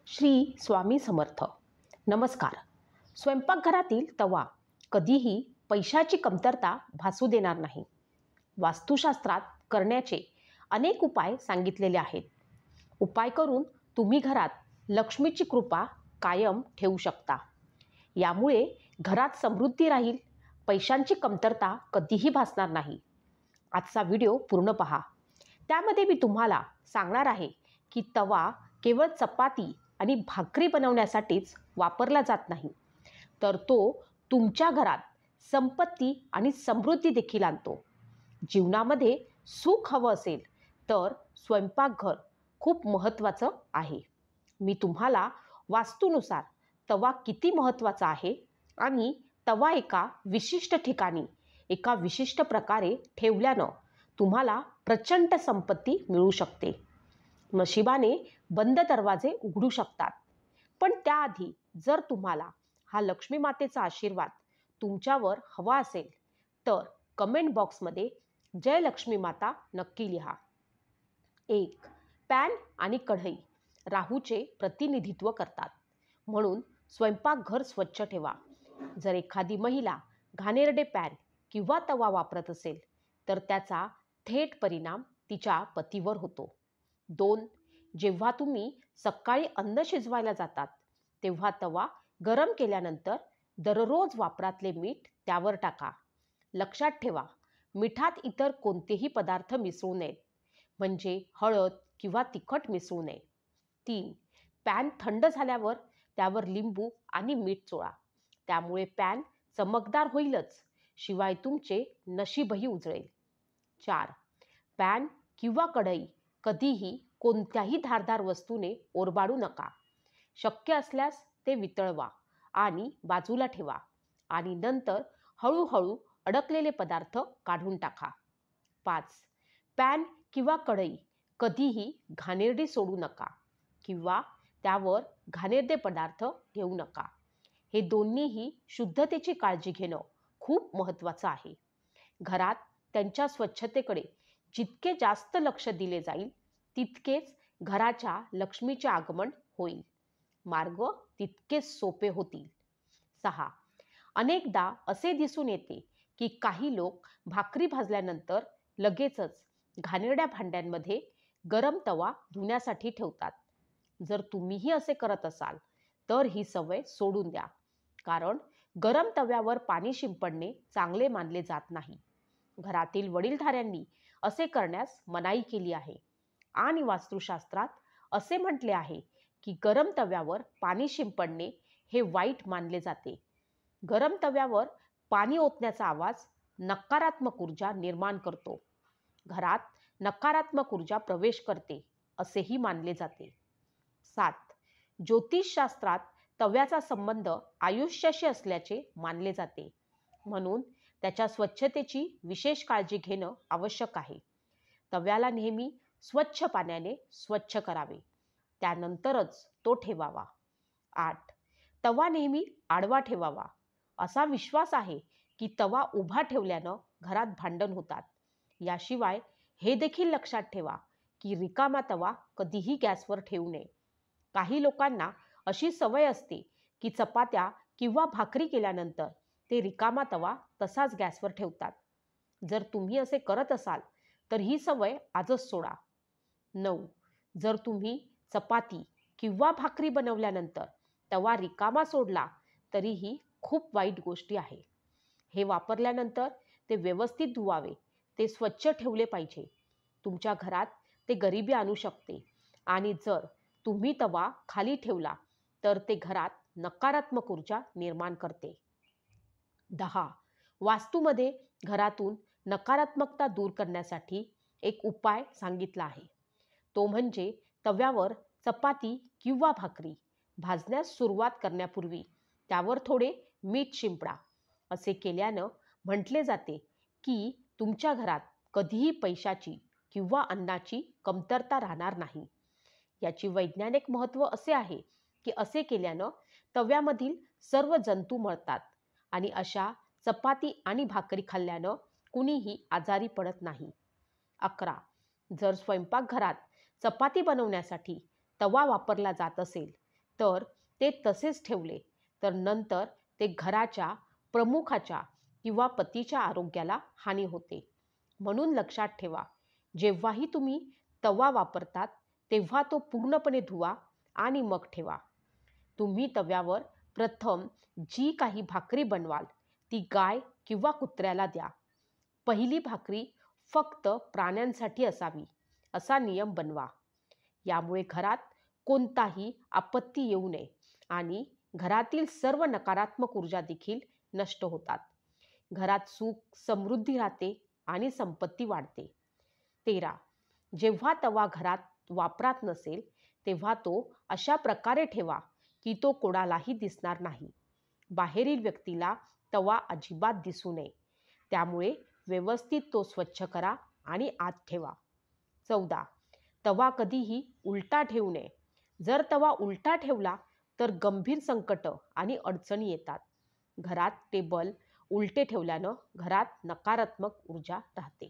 श्री स्वामी समर्थ. नमस्कार. स्वयंपाकघरातील तवा कधीही पैशाची कमतरता भासू देणार नाही. वास्तुशास्त्रात करण्याचे अनेक उपाय सांगितलेले आहेत. उपाय करून तुम्ही घरात लक्ष्मीची कृपा कायम ठेवू शकता. यामुळे घरात समृद्धी राहील, पैशांची कमतरता कधीही भासणार नाही. आजचा व्हिडिओ पूर्ण पहा. त्यामध्ये मी तुम्हाला सांगणार आहे की तवा केवळ चपाती आणि भाकरी बनवण्यासाठीच वापरला जात नाही, तर तो तुमच्या घरात संपत्ती आणि समृद्धी देखील आणतो. जीवनामध्ये सुख हवं असेल तर स्वयंपाकघर खूप महत्त्वाचं आहे. मी तुम्हाला वास्तूनुसार तवा किती महत्त्वाचा आहे आणि तवा एका विशिष्ट ठिकाणी एका विशिष्ट प्रकारे ठेवल्यानं तुम्हाला प्रचंड संपत्ती मिळू शकते. नशिबाने बंद दरवाजे उघडू शकतात. पण त्याआधी जर तुम्हाला हा लक्ष्मी मातेचा आशीर्वाद तुमच्यावर हवा असेल तर कमेंट बॉक्समध्ये जय लक्ष्मी माता नक्की लिहा. 1. पॅन आणि कढई राहूचे प्रतिनिधित्व करतात, म्हणून स्वयंपाकघर स्वच्छ ठेवा. जर एखादी महिला घाणेरडे पॅन किंवा तवा वापरत असेल तर त्याचा थेट परिणाम तिच्या पतीवर होतो. 2. जेव्हा तुम्ही सकाळी अन्न शिजवायला जातात तेव्हा तवा गरम केल्यानंतर दररोज वापरातले मीठ त्यावर टाका. लक्षात ठेवा, मिठात इतर कोणतेही पदार्थ मिसळू नयेत, म्हणजे हळद किंवा तिखट मिसळू नये. 3. पॅन थंड झाल्यावर त्यावर लिंबू आणि मीठ चोळा. त्यामुळे पॅन चमकदार होईलच, शिवाय तुमचे नशीबही उजळेल. 4. पॅन किंवा कढई कधीही कोणत्याही धारदार वस्तूने ओरबाडू नका. शक्य असल्यास ते वितळवा आणि बाजूला ठेवा आणि नंतर हळूहळू अडकलेले पदार्थ काढून टाका. 5. पॅन किंवा कढई कधीही घाणेरडी सोडू नका किंवा त्यावर घाणेरडे पदार्थ ठेवू नका. हे दोन्हीही शुद्धतेची काळजी घेणं खूप महत्त्वाचं आहे. घरात त्यांच्या स्वच्छतेकडे जितके जास्त लक्ष दिले जाईल तितकेच घराच्या लक्ष्मीचे आगमन होईल. मार्ग तितकेच सोपे होतील. 6. अनेकदा असे दिसून येते की काही लोक भाकरी भाजल्यानंतर लगेचच घाणेरड्या भांड्यांमध्ये गरम तवा धुण्यासाठी ठेवतात. जर तुम्हीही असे करत असाल तर ही सवय सोडून द्या, कारण गरम तव्यावर पाणी शिंपडणे चांगले मानले जात नाही. घरातील वडीलधाऱ्यांनी असे करण्यास मनाई केली आहे आणि वास्तुशास्त्रात असे म्हटले आहे की गरम तव्यावर पाणी शिंपडणे हे वाईट मानले जाते. गरम तव्यावर पाणी ओतण्याचा आवाज नकारात्मक ऊर्जा निर्माण करतो, घरात नकारात्मक ऊर्जा प्रवेश करते असेही मानले जाते. 7. ज्योतिषशास्त्रात तव्याचा संबंध आयुष्याशी असल्याचे मानले जाते, म्हणून त्याच्या स्वच्छतेची विशेष काळजी घेणं आवश्यक आहे. तव्याला नेहमी स्वच्छ पाण्याने स्वच्छ करावे, त्यानंतरच तो ठेवावा. 8. तवा नेहमी आडवा ठेवावा. असा विश्वास आहे की तवा उभा ठेवल्यानं घरात भांडण होतात. याशिवाय हे देखील लक्षात ठेवा की रिकामा तवा कधीही गॅसवर ठेवू नये. काही लोकांना अशी सवय असते की चपात्या किंवा भाकरी केल्यानंतर ते रिकामा तवा तसाच गॅसवर ठेवतात. जर तुम्ही असे करत असाल तर ही सवय आजच सोडा. 9. जर तुम्ही चपाती किंवा भाकरी बनवल्यानंतर तवा रिकामा सोडला तरीही खूप वाईट गोष्टी आहे. हे वापरल्यानंतर ते व्यवस्थित धुवावे, ते स्वच्छ ठेवले पाहिजे. तुमच्या घरात ते गरिबी आणू शकते आणि जर तुम्ही तवा खाली ठेवला तर ते घरात नकारात्मक ऊर्जा निर्माण करते. 10. वास्तूमध्ये घरातून नकारात्मकता दूर करण्यासाठी एक उपाय सांगितला आहे. तो म्हणजे तव्यावर चपाती किंवा भाकरी भाजण्यास सुरुवात करण्यापूर्वी त्यावर थोडे मीठ शिंपडा. असे केल्यानं म्हटले जाते की तुमच्या घरात कधीही पैशाची किंवा अन्नाची कमतरता राहणार नाही. याची वैज्ञानिक महत्त्व असे आहे की असे केल्यानं तव्यामधील सर्व जंतू मरतात आणि अशा चपाती आणि भाकरी खाल्ल्यानं कुणीही आजारी पडत नाही. 11. जर स्वयंपाकघरात चपाती बनवण्यासाठी तवा वापरला जात असेल तर ते तसेच ठेवले तर नंतर ते घराच्या प्रमुखाच्या किंवा पतीच्या आरोग्याला हानी होते. म्हणून लक्षात ठेवा, जेव्हाही तुम्ही तवा वापरतात तेव्हा तो पूर्णपणे धुवा आणि मग ठेवा. तुम्ही तव्यावर प्रथम जी काही भाकरी बनवाल ती गाय किंवा कुत्र्याला द्या. पहिली भाकरी फक्त प्राण्यांसाठी असावी असा नियम बनवा. यामुळे घरात कोणताही आपत्ती येऊ नये आणि घरातील सर्व नकारात्मक ऊर्जा देखील नष्ट होतात. घरात सुख समृद्धी राहते आणि संपत्ती वाढते. 13. जेव्हा तवा घरात वापरात नसेल तेव्हा तो अशा प्रकारे ठेवा की तो कोणालाही दिसणार नाही. बाहेरील व्यक्तीला तवा अजिबात दिसू नये. त्यामुळे व्यवस्थित तो स्वच्छ करा आणि आत ठेवा. 14. तवा कधीही उलटा ठेवू नये. जर तवा उलटा ठेवला तर गंभीर संकट आणि अडचणी येतात. घरात टेबल उलटे ठेवल्यानं घरात नकारात्मक ऊर्जा राहते.